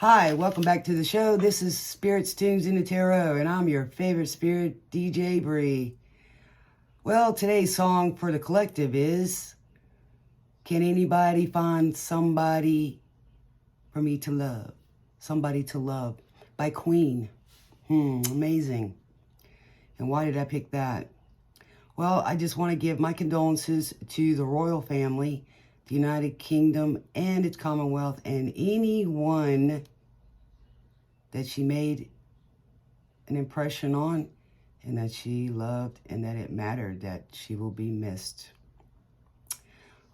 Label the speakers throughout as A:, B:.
A: Hi, welcome back to the show. This is Spirits, Tunes, in the Tarot, and I'm your favorite spirit, DJ Bree. Well, today's song for the collective is Can Anybody Find Somebody for Me to Love? Somebody to Love by Queen. Amazing. And why did I pick that? Well, I just want to give my condolences to the royal family, the United Kingdom, and its Commonwealth, and anyone that she made an impression on and that she loved and that it mattered, that she will be missed.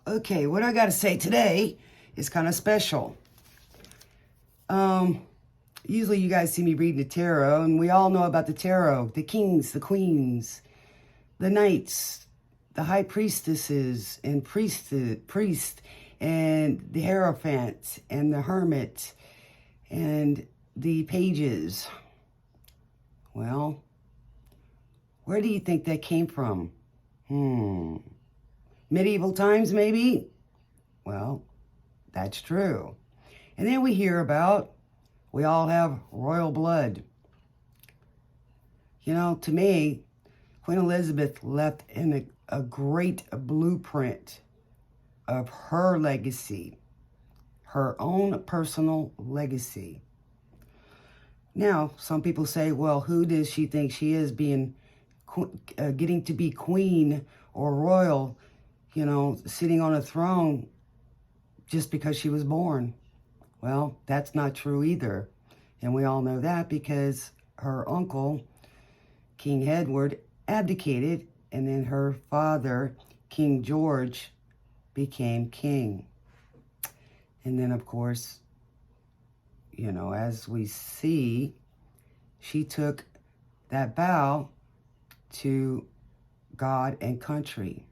A: Okay, what I got to say today is kind of special. Usually you guys see me reading the tarot, and we all know about the tarot, the kings, the queens, the knights, the high priestesses and priest, and the Hierophant and the hermit and the pages. Well, where do you think that came from? Medieval times, maybe? Well, that's true. And then we hear about, we all have royal blood. You know, to me, Queen Elizabeth left in a great blueprint of her legacy, her own personal legacy. Now, some people say, well, who does she think she is, being getting to be queen or royal, you know, sitting on a throne just because she was born? Well, that's not true either. And we all know that because her uncle, King Edward, abdicated, and then her father, King George, became king. And then, of course, you know, as we see, she took that vow to God and country.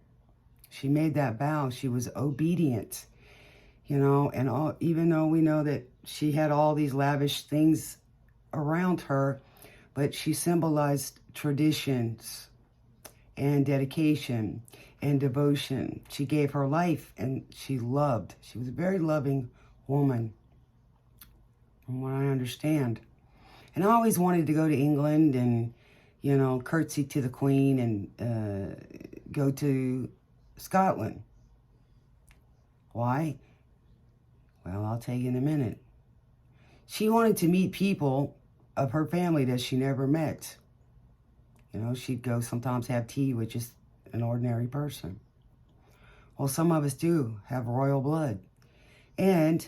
A: She made that vow. She was obedient, you know, and even though we know that she had all these lavish things around her, but she symbolized traditions and dedication and devotion. She gave her life and she loved. She was a very loving woman, from what I understand. And I always wanted to go to England and, you know, curtsy to the Queen and go to Scotland. Why? Well, I'll tell you in a minute. She wanted to meet people of her family that she never met. You know, she'd go sometimes have tea with just an ordinary person. Well, some of us do have royal blood. And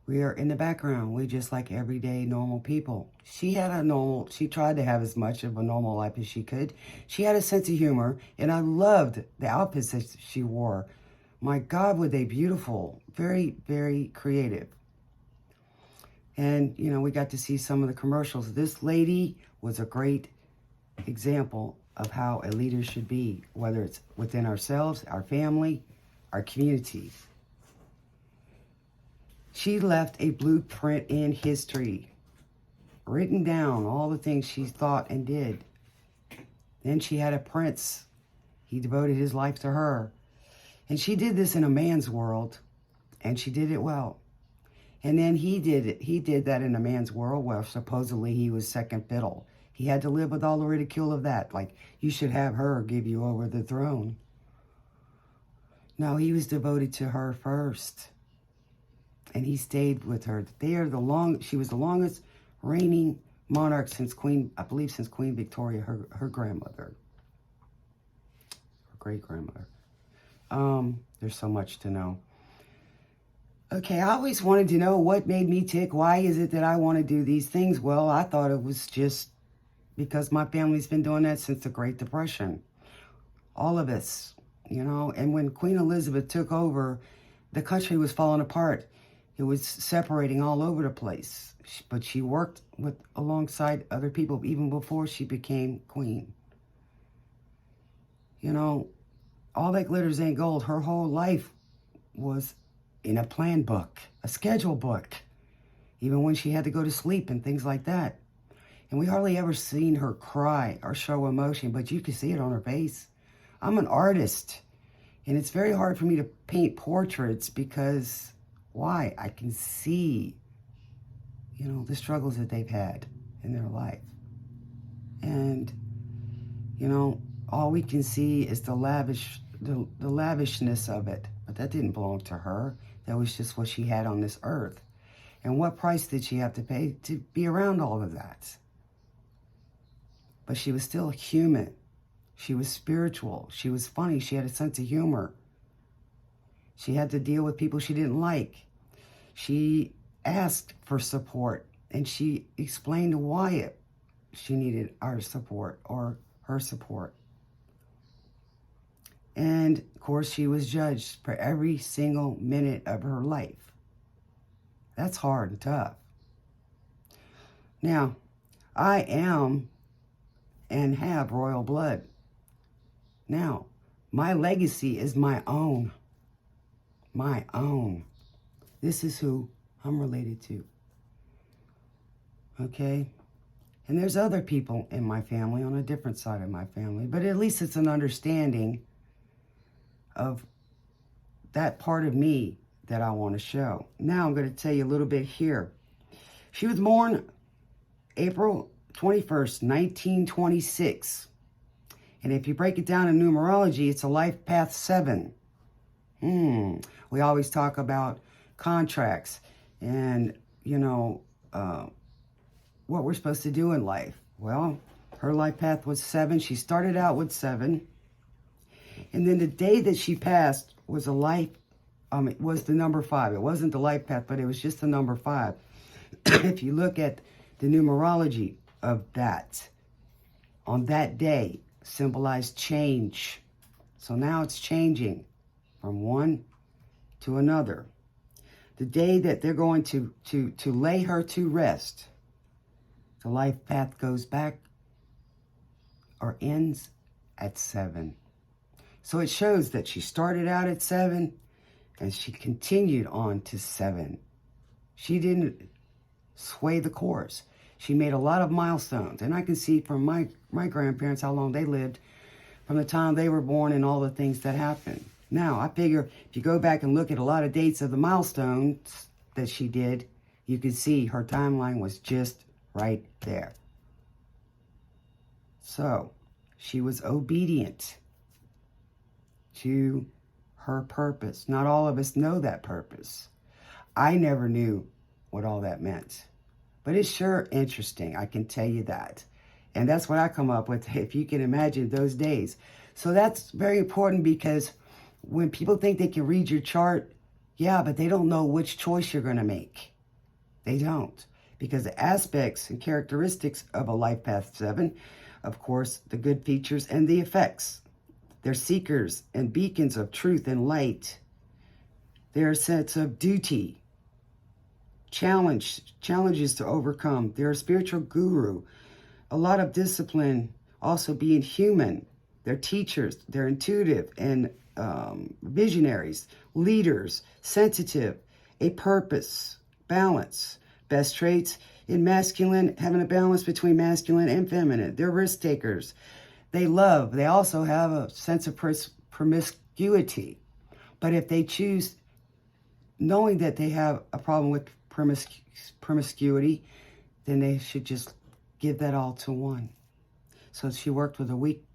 A: we are in the background. We're just like everyday normal people. She tried to have as much of a normal life as she could. She had a sense of humor, and I loved the outfits that she wore. My God, were they beautiful. Very, very creative. And, you know, we got to see some of the commercials. This lady was a great example of how a leader should be, whether it's within ourselves, our family, our communities. She left a blueprint in history, written down all the things she thought and did. Then she had a prince. He devoted his life to her. And she did this in a man's world, and she did it well. And then he did that in a man's world where supposedly he was second fiddle. He had to live with all the ridicule of that, like, you should have her give you over the throne. No, he was devoted to her first. And he stayed with her. She was the longest reigning monarch since Queen Victoria, her grandmother. Her great-grandmother. There's so much to know. Okay, I always wanted to know what made me tick. Why is it that I want to do these things? Well, I thought it was just because my family's been doing that since the Great Depression. All of us, you know. And when Queen Elizabeth took over, the country was falling apart. It was separating all over the place. But she worked alongside other people even before she became queen. You know, all that glitters ain't gold. Her whole life was in a plan book, a schedule book, even when she had to go to sleep and things like that. And we hardly ever seen her cry or show emotion, but you can see it on her face. I'm an artist, and it's very hard for me to paint portraits because Why? I can see, the struggles that they've had in their life. And, all we can see is the lavishness of it. But that didn't belong to her. That was just what she had on this earth. And what price did she have to pay to be around all of that? But she was still human. She was spiritual. She was funny. She had a sense of humor. She had to deal with people she didn't like. She asked for support, and she explained why she needed our support or her support. And, of course, she was judged for every single minute of her life. That's hard and tough. Now, I am and have royal blood. Now, my legacy is my own. My own. This is who I'm related to. Okay? And there's other people in my family on a different side of my family, but at least it's an understanding of that part of me that I want to show. Now I'm going to tell you a little bit here. She was born April 21st, 1926. And if you break it down in numerology, it's a life path 7. We always talk about contracts and, what we're supposed to do in life. Well, her life path was 7. She started out with 7. And then the day that she passed was it was the number 5. It wasn't the life path, but it was just the number 5. If you look at the numerology of that, on that day, symbolized change. So now it's changing from one to another. The day that they're going to lay her to rest, the life path goes back or ends at 7. So it shows that she started out at 7 and she continued on to 7. She didn't sway the course. She made a lot of milestones. And I can see from my grandparents how long they lived from the time they were born and all the things that happened. Now, I figure if you go back and look at a lot of dates of the milestones that she did, you can see her timeline was just right there. So, she was obedient to her purpose. Not all of us know that purpose. I never knew what all that meant. But it's sure interesting, I can tell you that. And that's what I come up with, if you can imagine those days. So that's very important, because when people think they can read your chart, yeah, but they don't know which choice you're going to make. They don't. Because the aspects and characteristics of a life path 7, of course, the good features and the effects. They're seekers and beacons of truth and light. They're a sense of duty, challenges to overcome. They're a spiritual guru, a lot of discipline, also being human. They're teachers, they're intuitive and visionaries, leaders, sensitive, a purpose, balance. Best traits in masculine, having a balance between masculine and feminine. They're risk takers. They love. They also have a sense of promiscuity. But if they choose, knowing that they have a problem with promiscuity, then they should just give that all to one. So she worked with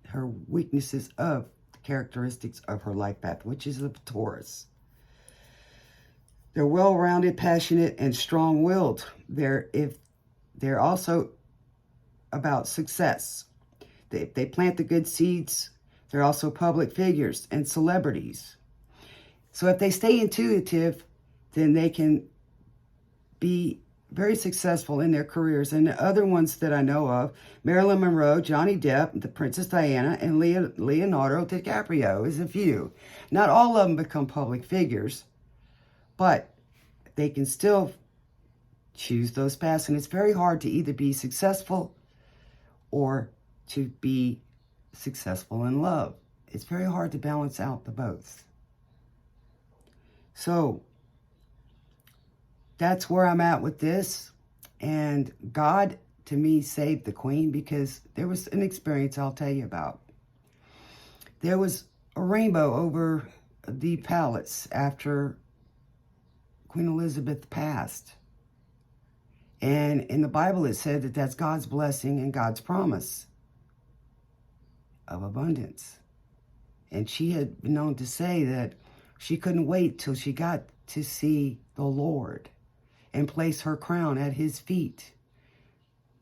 A: her weaknesses of the characteristics of her life path, which is the Taurus. They're well-rounded, passionate, and strong-willed. They're also about success. They plant the good seeds. They're also public figures and celebrities. So if they stay intuitive, then they can be very successful in their careers. And the other ones that I know of, Marilyn Monroe, Johnny Depp, the Princess Diana, and Leonardo DiCaprio is a few. Not all of them become public figures, but they can still choose those paths. And it's very hard to either be successful or to be successful in love. It's very hard to balance out the both. So that's where I'm at with this. And God, to me, saved the queen, because there was an experience I'll tell you about. There was a rainbow over the palace after Queen Elizabeth passed. And in the Bible, it said that that's God's blessing and God's promise of abundance. And she had been known to say that she couldn't wait till she got to see the Lord and place her crown at his feet.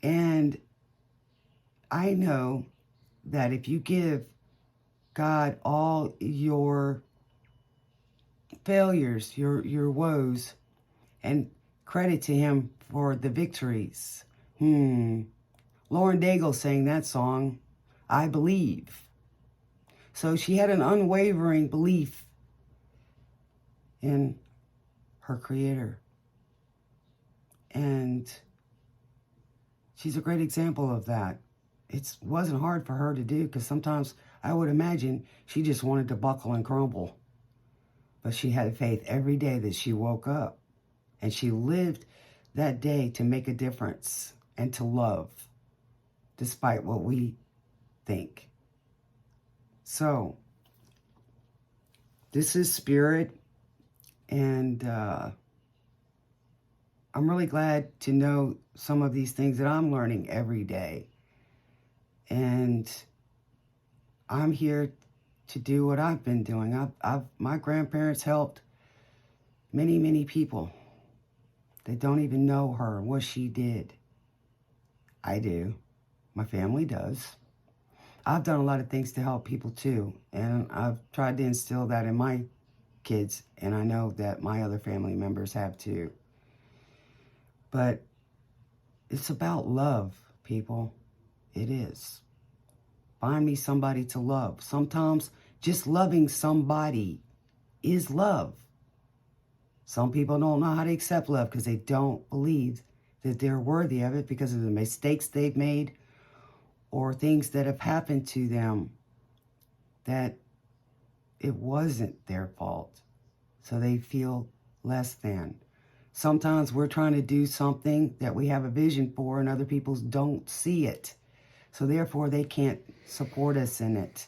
A: And I know that if you give God all your failures, your woes, and credit to him for the victories. Lauren Daigle sang that song, I Believe. So she had an unwavering belief in her Creator. And she's a great example of that. It wasn't hard for her to do, because sometimes I would imagine she just wanted to buckle and crumble. But she had faith every day that she woke up. And she lived that day to make a difference and to love, despite what we think. So, this is Spirit, and I'm really glad to know some of these things that I'm learning every day. And I'm here to do what I've been doing. My grandparents helped many, many people that don't even know her and what she did. I do. My family does. I've done a lot of things to help people too, and I've tried to instill that in my kids, and I know that my other family members have too. But it's about love, people. It is. Find me somebody to love. Sometimes just loving somebody is love. Some people don't know how to accept love because they don't believe that they're worthy of it because of the mistakes they've made or things that have happened to them that it wasn't their fault. So they feel less than. Sometimes we're trying to do something that we have a vision for and other people don't see it. So therefore they can't support us in it.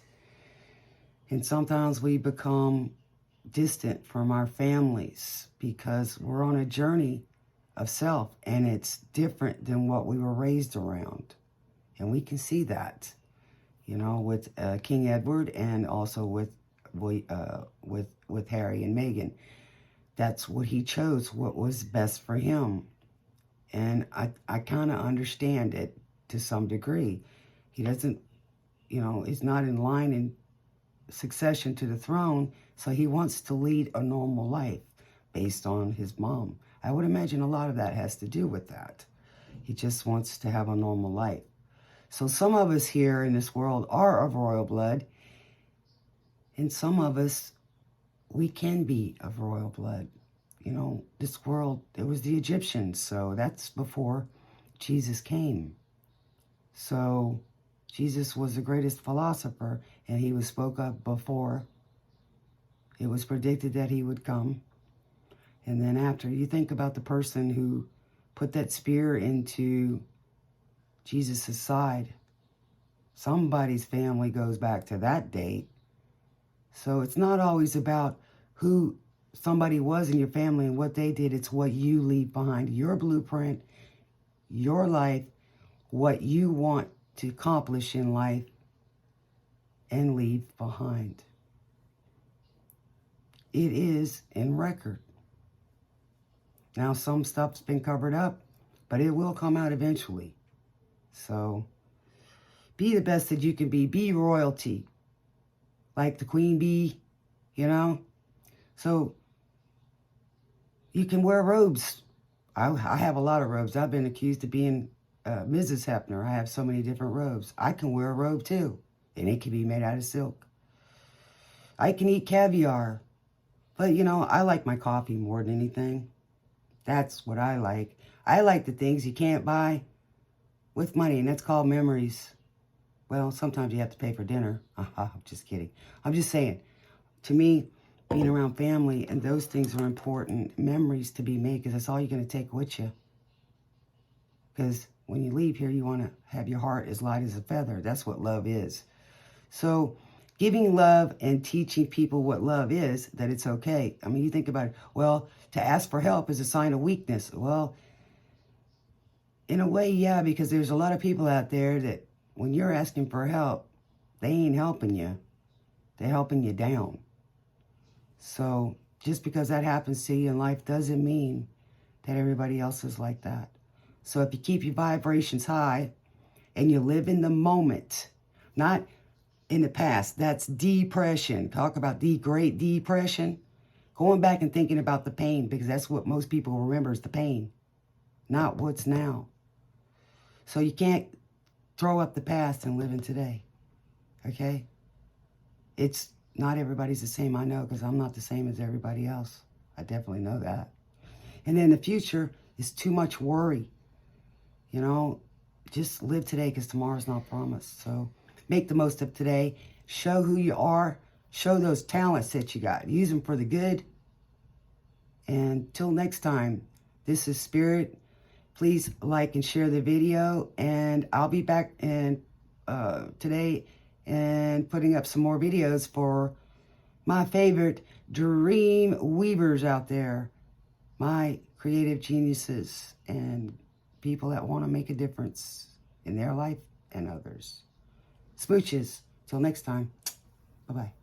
A: And sometimes we become distant from our families because we're on a journey of self and it's different than what we were raised around. And we can see that, you know, with King Edward and also with Harry and Meghan. That's what he chose, what was best for him. And I kind of understand it to some degree. He doesn't, you know, he's not in line in succession to the throne, so he wants to lead a normal life based on his mom. I would imagine a lot of that has to do with that. He just wants to have a normal life. So some of us here in this world are of royal blood, and some of us, we can be of royal blood. You know, this world, it was the Egyptians, so that's before Jesus came. So Jesus was the greatest philosopher, and he was spoke of before it was predicted that he would come. And then after, you think about the person who put that spear into Jesus' side. Somebody's family goes back to that date. So it's not always about who somebody was in your family and what they did. It's what you leave behind. Your blueprint, your life, what you want to accomplish in life and leave behind. It is in record. Now, some stuff's been covered up, but it will come out eventually. So, be the best that you can be. Be royalty. Like the queen bee, you know? So, you can wear robes. I have a lot of robes. I've been accused of being Mrs. Hefner. I have so many different robes. I can wear a robe too, and it can be made out of silk. I can eat caviar, but you know, I like my coffee more than anything. That's what I like. I like the things you can't buy with money, and that's called memories. Well, sometimes you have to pay for dinner. I'm just kidding. I'm just saying, to me, being around family and those things are important memories to be made because that's all you're going to take with you. Because when you leave here, you want to have your heart as light as a feather. That's what love is. So giving love and teaching people what love is, that it's okay. I mean, you think about it. Well, to ask for help is a sign of weakness. Well, in a way, yeah, because there's a lot of people out there that when you're asking for help, they ain't helping you. They're helping you down. So just because that happens to you in life doesn't mean that everybody else is like that. So if you keep your vibrations high and you live in the moment, not in the past, that's depression. Talk about the Great Depression. Going back and thinking about the pain, because that's what most people remember is the pain, not what's now. So you can't throw up the past and live in today, okay? It's not everybody's the same, I know, because I'm not the same as everybody else. I definitely know that. And then the future is too much worry. You know, just live today because tomorrow's not promised. So make the most of today. Show who you are. Show those talents that you got. Use them for the good. And till next time, this is Spirit. Please like and share the video. And I'll be back today and putting up some more videos for my favorite dream weavers out there. My creative geniuses and people that want to make a difference in their life and others. Smooches. Till next time. Bye-bye.